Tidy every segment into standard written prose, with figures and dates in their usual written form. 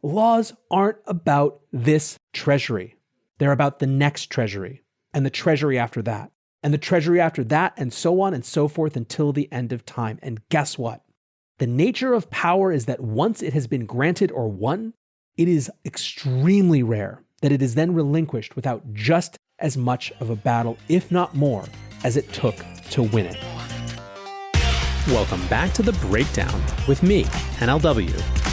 laws aren't about this treasury. They're about the next treasury, and the treasury after that, and the treasury after that, and so on and so forth until the end of time. And guess what? The nature of power is that once it has been granted or won, it is extremely rare that it is then relinquished without just as much of a battle, if not more, as it took to win it. Welcome back to The Breakdown with me, NLW.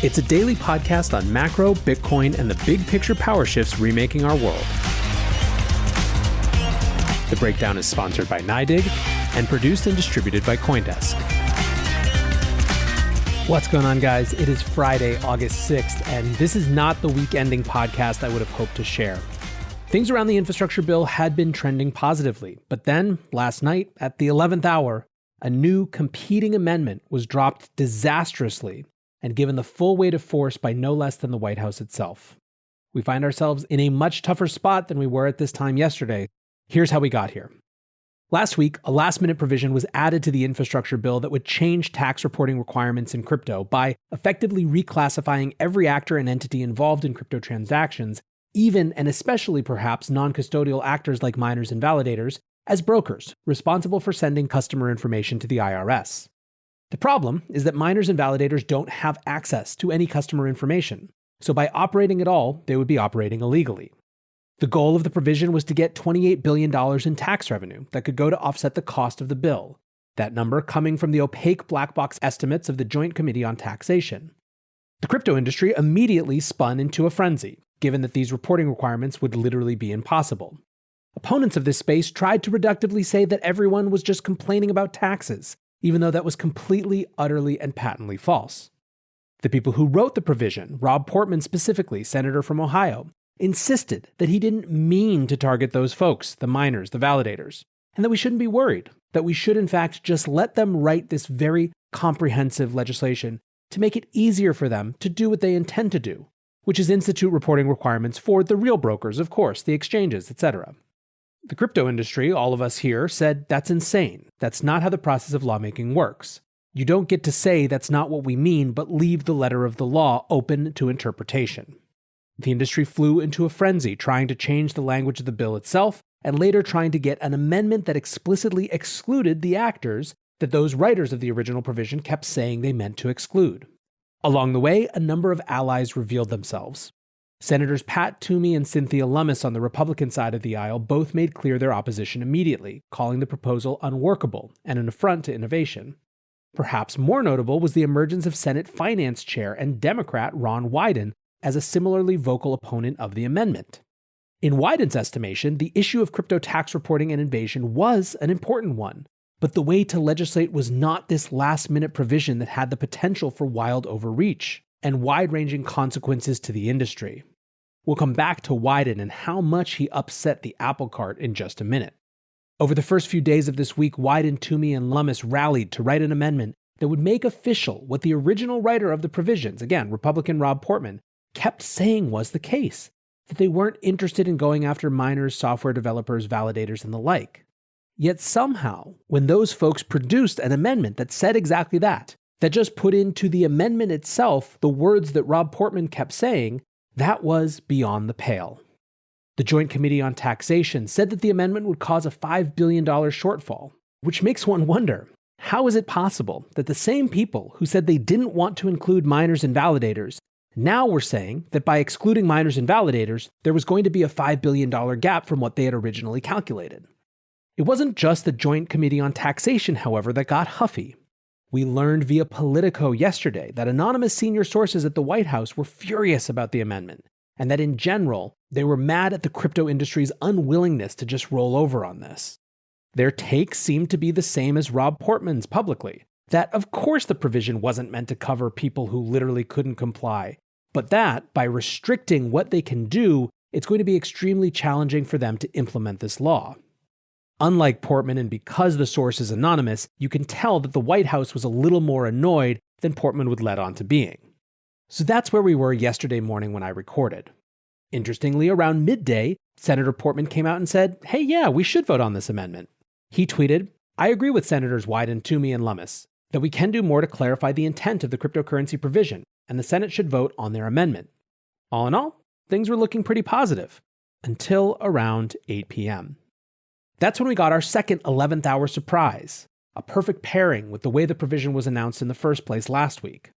It's a daily podcast on macro, Bitcoin, and the big picture power shifts remaking our world. The Breakdown is sponsored by NYDIG and produced and distributed by CoinDesk. What's going on, guys? It is Friday, August 6th, and this is not the week-ending podcast I would have hoped to share. Things around the infrastructure bill had been trending positively, but then, last night, at the 11th hour, a new competing amendment was dropped disastrously and given the full weight of force by no less than the White House itself. We find ourselves in a much tougher spot than we were at this time yesterday. Here's how we got here. Last week, a last-minute provision was added to the infrastructure bill that would change tax reporting requirements in crypto by effectively reclassifying every actor and entity involved in crypto transactions, even and especially perhaps non-custodial actors like miners and validators, as brokers responsible for sending customer information to the IRS. The problem is that miners and validators don't have access to any customer information, so by operating at all, they would be operating illegally. The goal of the provision was to get $28 billion in tax revenue that could go to offset the cost of the bill, that number coming from the opaque black box estimates of the Joint Committee on Taxation. The crypto industry immediately spun into a frenzy, given that these reporting requirements would literally be impossible. Opponents of this space tried to reductively say that everyone was just complaining about taxes, even though that was completely, utterly, and patently false. The people who wrote the provision, Rob Portman specifically, senator from Ohio, insisted that he didn't mean to target those folks, the miners, the validators, and that we shouldn't be worried, that we should in fact just let them write this very comprehensive legislation to make it easier for them to do what they intend to do, which is institute reporting requirements for the real brokers, of course, the exchanges, etc. The crypto industry, all of us here, said that's insane. That's not how the process of lawmaking works. You don't get to say that's not what we mean, but leave the letter of the law open to interpretation. The industry flew into a frenzy trying to change the language of the bill itself, and later trying to get an amendment that explicitly excluded the actors that those writers of the original provision kept saying they meant to exclude. Along the way, a number of allies revealed themselves. Senators Pat Toomey and Cynthia Lummis on the Republican side of the aisle both made clear their opposition immediately, calling the proposal unworkable and an affront to innovation. Perhaps more notable was the emergence of Senate Finance Chair and Democrat Ron Wyden as a similarly vocal opponent of the amendment. In Wyden's estimation, the issue of crypto tax reporting and invasion was an important one, but the way to legislate was not this last-minute provision that had the potential for wild overreach and wide-ranging consequences to the industry. We'll come back to Wyden and how much he upset the apple cart in just a minute. Over the first few days of this week, Wyden, Toomey, and Lummis rallied to write an amendment that would make official what the original writer of the provisions, again, Republican Rob Portman, kept saying was the case, that they weren't interested in going after miners, software developers, validators, and the like. Yet somehow, when those folks produced an amendment that said exactly that just put into the amendment itself the words that Rob Portman kept saying, that was beyond the pale. The Joint Committee on Taxation said that the amendment would cause a $5 billion shortfall, which makes one wonder, how is it possible that the same people who said they didn't want to include miners and validators now we're saying that by excluding miners and validators, there was going to be a $5 billion gap from what they had originally calculated. It wasn't just the Joint Committee on Taxation, however, that got huffy. We learned via Politico yesterday that anonymous senior sources at the White House were furious about the amendment, and that in general, they were mad at the crypto industry's unwillingness to just roll over on this. Their take seemed to be the same as Rob Portman's publicly, that of course the provision wasn't meant to cover people who literally couldn't comply, but that, by restricting what they can do, it's going to be extremely challenging for them to implement this law. Unlike Portman, and because the source is anonymous, you can tell that the White House was a little more annoyed than Portman would let on to being. So that's where we were yesterday morning when I recorded. Interestingly, around midday, Senator Portman came out and said, hey, yeah, we should vote on this amendment. He tweeted, I agree with Senators Wyden, Toomey, and Lummis that we can do more to clarify the intent of the cryptocurrency provision and the Senate should vote on their amendment. All in all, things were looking pretty positive until around 8 p.m. That's when we got our second 11th hour surprise, a perfect pairing with the way the provision was announced in the first place last week.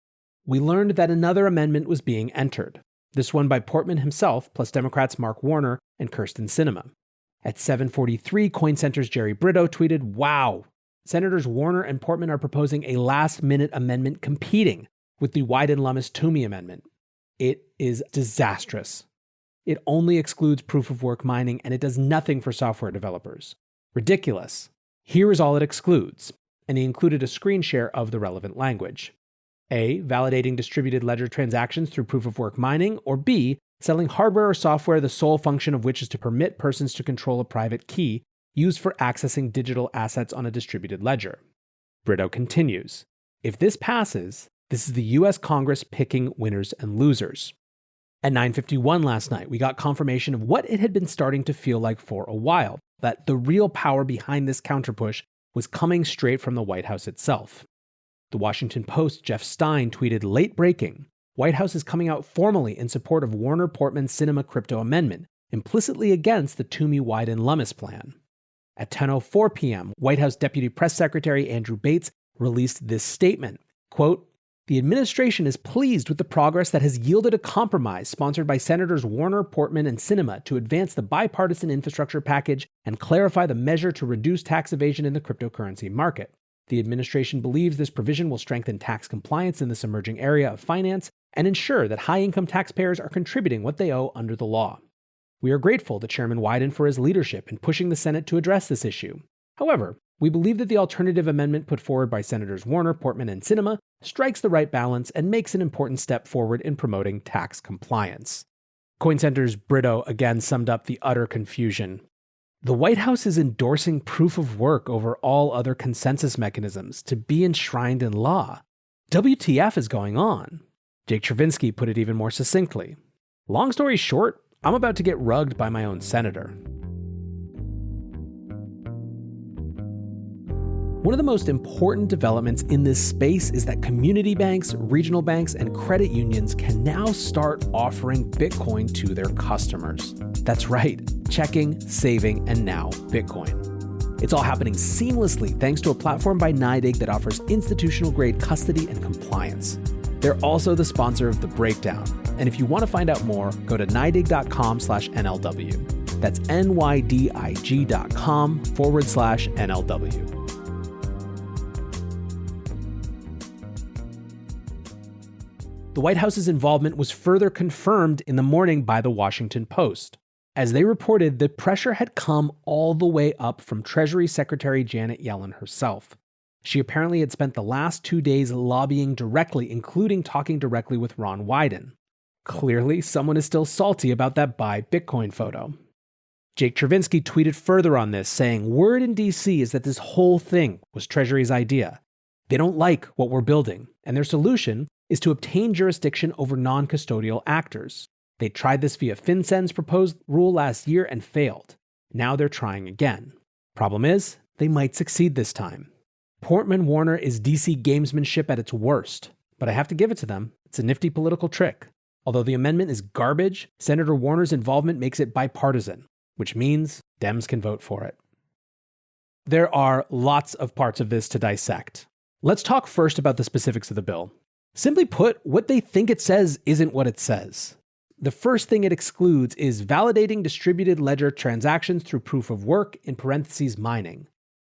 We learned that another amendment was being entered, this one by Portman himself, plus Democrats Mark Warner and Kirsten Sinema. At 7:43, CoinCenter's Jerry Brito tweeted, "Wow, Senators Warner and Portman are proposing a last-minute amendment competing with the Wyden-Lummis-Toomey amendment. It is disastrous. It only excludes proof-of-work mining, and it does nothing for software developers. Ridiculous. Here is all it excludes," and he included a screen share of the relevant language. A, validating distributed ledger transactions through proof-of-work mining, or B, selling hardware or software the sole function of which is to permit persons to control a private key used for accessing digital assets on a distributed ledger. Brito continues, "If this passes, this is the US Congress picking winners and losers." At 9:51 last night, we got confirmation of what it had been starting to feel like for a while, that the real power behind this counterpush was coming straight from the White House itself. The Washington Post's Jeff Stein tweeted, "Late breaking. White House is coming out formally in support of Warner Portman's Sinema crypto amendment, implicitly against the Toomey-Wyden-Lummis plan." At 10:04 p.m., White House Deputy Press Secretary Andrew Bates released this statement, quote, "The administration is pleased with the progress that has yielded a compromise sponsored by Senators Warner, Portman, and Sinema to advance the bipartisan infrastructure package and clarify the measure to reduce tax evasion in the cryptocurrency market. The administration believes this provision will strengthen tax compliance in this emerging area of finance and ensure that high-income taxpayers are contributing what they owe under the law. We are grateful to Chairman Wyden for his leadership in pushing the Senate to address this issue. However, we believe that the alternative amendment put forward by Senators Warner, Portman, and Sinema strikes the right balance and makes an important step forward in promoting tax compliance." CoinCenter's Brito again summed up the utter confusion. "The White House is endorsing proof of work over all other consensus mechanisms to be enshrined in law. WTF is going on?" Jake Chervinsky put it even more succinctly. "Long story short, I'm about to get rugged by my own senator." One of the most important developments in this space is that community banks, regional banks, and credit unions can now start offering Bitcoin to their customers. That's right, checking, saving, and now Bitcoin. It's all happening seamlessly thanks to a platform by NYDIG that offers institutional-grade custody and compliance. They're also the sponsor of The Breakdown. And if you want to find out more, go to nydig.com/NLW. That's nydig.com/NLW. The White House's involvement was further confirmed in the morning by the Washington Post. As they reported, the pressure had come all the way up from Treasury Secretary Janet Yellen herself. She apparently had spent the last 2 days lobbying directly, including talking directly with Ron Wyden. Clearly, someone is still salty about that Buy Bitcoin photo. Jake Chervinsky tweeted further on this, saying, "Word in DC is that this whole thing was Treasury's idea. They don't like what we're building, and their solution is to obtain jurisdiction over non-custodial actors. They tried this via FinCEN's proposed rule last year and failed. Now they're trying again. Problem is, they might succeed this time. Portman Warner is DC gamesmanship at its worst, but I have to give it to them. It's a nifty political trick. Although the amendment is garbage, Senator Warner's involvement makes it bipartisan, which means Dems can vote for it." There are lots of parts of this to dissect. Let's talk first about the specifics of the bill. Simply put, what they think it says isn't what it says. The first thing it excludes is validating distributed ledger transactions through proof of work, in parentheses mining.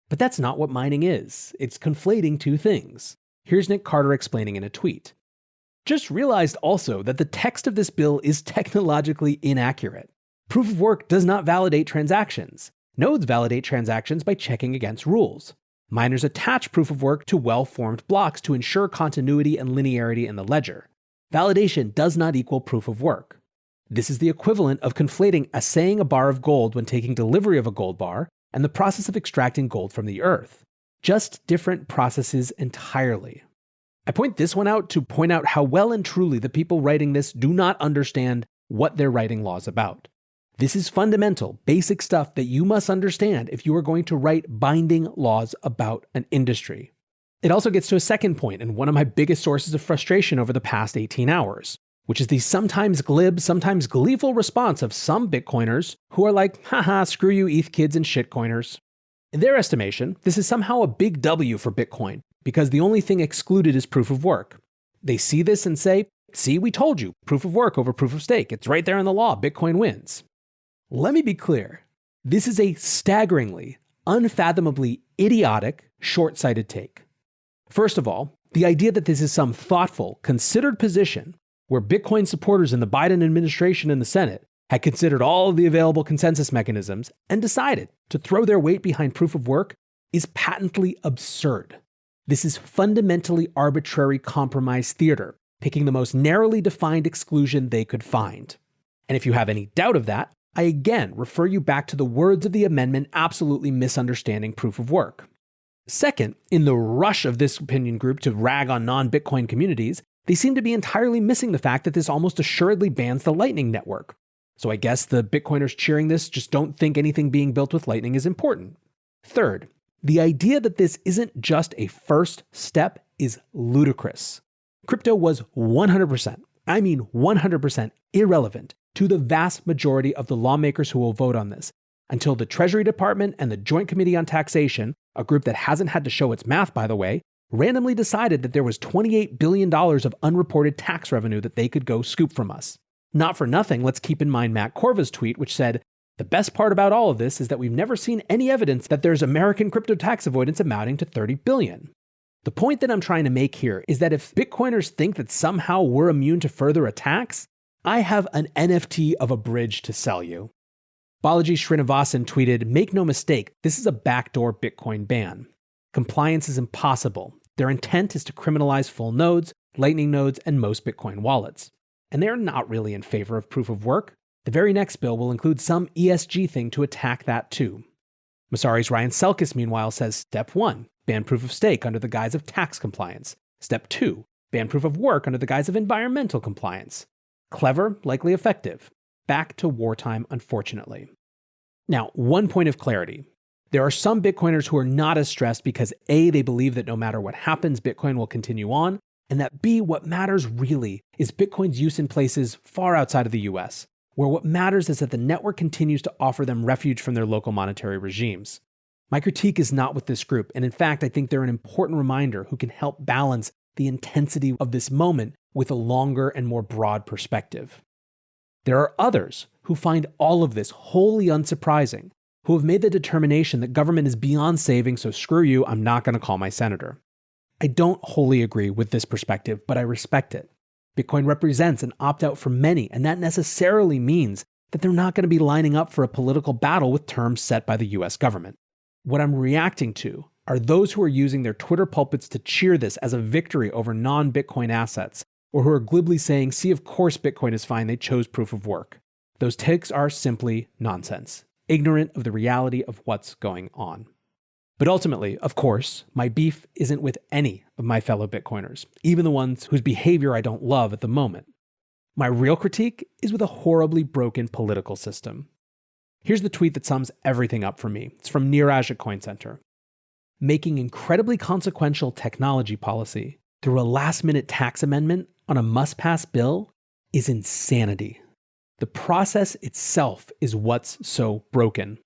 But that's not what mining is. It's conflating two things. Here's Nick Carter explaining in a tweet. "Just realized also that the text of this bill is technologically inaccurate. Proof of work does not validate transactions. Nodes validate transactions by checking against rules. Miners attach proof of work to well-formed blocks to ensure continuity and linearity in the ledger. Validation does not equal proof of work. This is the equivalent of conflating assaying a bar of gold when taking delivery of a gold bar and the process of extracting gold from the earth. Just different processes entirely." I point this one out to point out how well and truly the people writing this do not understand what they're writing laws about. This is fundamental, basic stuff that you must understand if you are going to write binding laws about an industry. It also gets to a second point, and one of my biggest sources of frustration over the past 18 hours, which is the sometimes glib, sometimes gleeful response of some Bitcoiners who are like, haha, screw you ETH kids and shitcoiners. In their estimation, this is somehow a big W for Bitcoin, because the only thing excluded is proof of work. They see this and say, see, we told you, proof of work over proof of stake. It's right there in the law, Bitcoin wins. Let me be clear. This is a staggeringly, unfathomably idiotic, short-sighted take. First of all, the idea that this is some thoughtful, considered position where Bitcoin supporters in the Biden administration and the Senate had considered all of the available consensus mechanisms and decided to throw their weight behind proof of work is patently absurd. This is fundamentally arbitrary compromise theater, picking the most narrowly defined exclusion they could find. And if you have any doubt of that, I again refer you back to the words of the amendment absolutely misunderstanding proof of work. Second, in the rush of this opinion group to rag on non-Bitcoin communities, they seem to be entirely missing the fact that this almost assuredly bans the Lightning Network. So I guess the Bitcoiners cheering this just don't think anything being built with Lightning is important. Third, the idea that this isn't just a first step is ludicrous. Crypto was 100%, I mean 100% irrelevant to the vast majority of the lawmakers who will vote on this, until the Treasury Department and the Joint Committee on Taxation, a group that hasn't had to show its math, by the way, randomly decided that there was $28 billion of unreported tax revenue that they could go scoop from us. Not for nothing, let's keep in mind Matt Corva's tweet, which said, the best part about all of this is that we've never seen any evidence that there's American crypto tax avoidance amounting to $30 billion. The point that I'm trying to make here is that if Bitcoiners think that somehow we're immune to further attacks, I have an NFT of a bridge to sell you. Balaji Srinivasan tweeted, make no mistake, this is a backdoor Bitcoin ban. Compliance is impossible. Their intent is to criminalize full nodes, Lightning nodes, and most Bitcoin wallets. And they're not really in favor of proof of work. The very next bill will include some ESG thing to attack that too. Masari's Ryan Selkis, meanwhile, says Step 1, ban proof of stake under the guise of tax compliance. Step 2, ban proof of work under the guise of environmental compliance. Clever, likely effective. Back to wartime, unfortunately. Now, one point of clarity. There are some Bitcoiners who are not as stressed because A, they believe that no matter what happens, Bitcoin will continue on, and that B, what matters really is Bitcoin's use in places far outside of the US, where what matters is that the network continues to offer them refuge from their local monetary regimes. My critique is not with this group, and in fact, I think they're an important reminder who can help balance the intensity of this moment with a longer and more broad perspective. There are others who find all of this wholly unsurprising, who have made the determination that government is beyond saving, so screw you, I'm not going to call my senator. I don't wholly agree with this perspective, but I respect it. Bitcoin represents an opt-out for many, and that necessarily means that they're not going to be lining up for a political battle with terms set by the US government. What I'm reacting to are those who are using their Twitter pulpits to cheer this as a victory over non-Bitcoin assets, or who are glibly saying, see, of course Bitcoin is fine, they chose proof of work. Those takes are simply nonsense, ignorant of the reality of what's going on. But ultimately, of course, my beef isn't with any of my fellow Bitcoiners, even the ones whose behavior I don't love at the moment. My real critique is with a horribly broken political system. Here's the tweet that sums everything up for me. It's from Neeraj at Coin Center. Making incredibly consequential technology policy through a last-minute tax amendment on a must-pass bill is insanity. The process itself is what's so broken.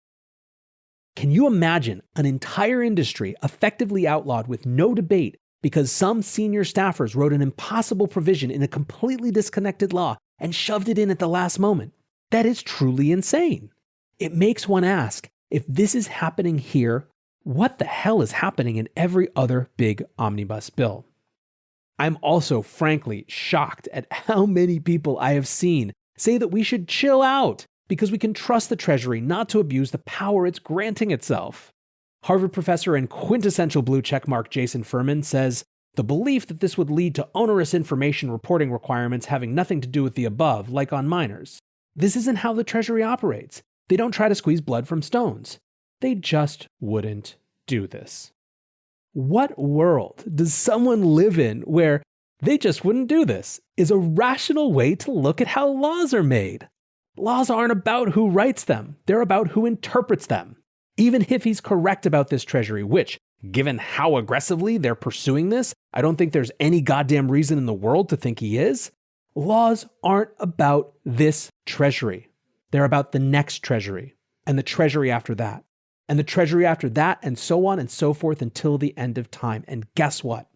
Can you imagine an entire industry effectively outlawed with no debate because some senior staffers wrote an impossible provision in a completely disconnected law and shoved it in at the last moment? That is truly insane. It makes one ask, if this is happening here, what the hell is happening in every other big omnibus bill? I'm also frankly shocked at how many people I have seen say that we should chill out because we can trust the Treasury not to abuse the power it's granting itself. Harvard professor and quintessential blue checkmark Jason Furman says, the belief that this would lead to onerous information reporting requirements having nothing to do with the above, like on minors. This isn't how the Treasury operates. They don't try to squeeze blood from stones. They just wouldn't do this. What world does someone live in where they just wouldn't do this is a rational way to look at how laws are made? Laws aren't about who writes them. They're about who interprets them. Even if he's correct about this Treasury, which, given how aggressively they're pursuing this, I don't think there's any goddamn reason in the world to think he is. Laws aren't about this treasury. They're about the next treasury and the treasury after that and the treasury after that and so on and so forth until the end of time. And guess what?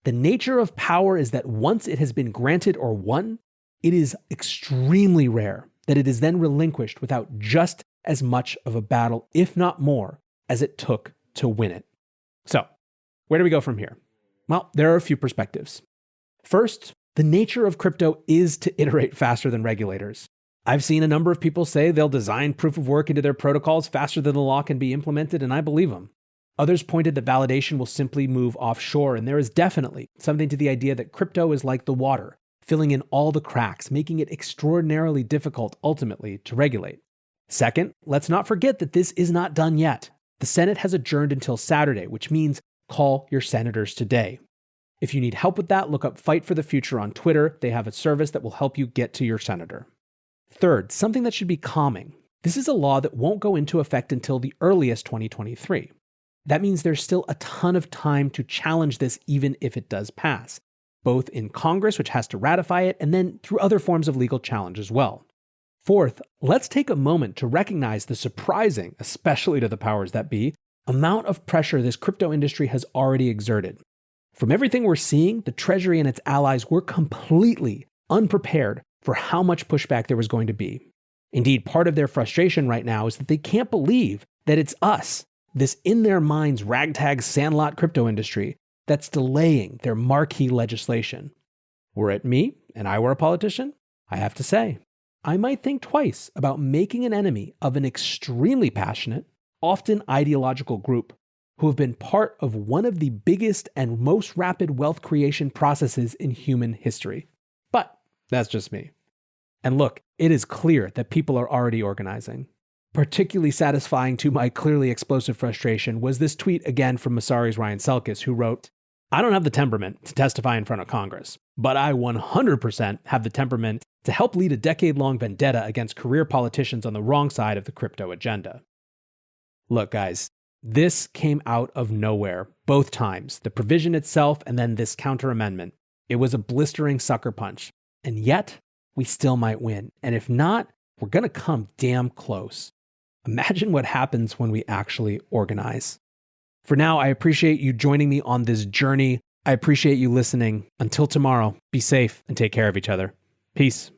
The nature of power is that once it has been granted or won, it is extremely rare that it is then relinquished without just as much of a battle, if not more, as it took to win it. So, where do we go from here? Well, there are a few perspectives. First, the nature of crypto is to iterate faster than regulators. I've seen a number of people say they'll design proof of work into their protocols faster than the law can be implemented, and I believe them. Others pointed that validation will simply move offshore, and there is definitely something to the idea that crypto is like the water, filling in all the cracks, making it extraordinarily difficult ultimately to regulate. Second, let's not forget that this is not done yet. The Senate has adjourned until Saturday, which means call your senators today. If you need help with that, look up Fight for the Future on Twitter. They have a service that will help you get to your senator. Third, something that should be calming. This is a law that won't go into effect until the earliest 2023. That means there's still a ton of time to challenge this even if it does pass, both in Congress, which has to ratify it, and then through other forms of legal challenge as well. Fourth, let's take a moment to recognize the surprising, especially to the powers that be, amount of pressure this crypto industry has already exerted. From everything we're seeing, the Treasury and its allies were completely unprepared for how much pushback there was going to be. Indeed, part of their frustration right now is that they can't believe that it's us, this in their minds ragtag sandlot crypto industry, that's delaying their marquee legislation. Were it me and I were a politician, I have to say, I might think twice about making an enemy of an extremely passionate, often ideological group who have been part of one of the biggest and most rapid wealth creation processes in human history. But that's just me. And look, it is clear that people are already organizing. Particularly satisfying to my clearly explosive frustration was this tweet again from Masari's Ryan Selkis, who wrote, "I don't have the temperament to testify in front of Congress, but I 100% have the temperament to help lead a decade-long vendetta against career politicians on the wrong side of the crypto agenda." Look, guys, this came out of nowhere, both times, the provision itself and then this counter amendment. It was a blistering sucker punch, and yet we still might win. And if not, we're going to come damn close. Imagine what happens when we actually organize. For now, I appreciate you joining me on this journey. I appreciate you listening. Until tomorrow, be safe and take care of each other. Peace.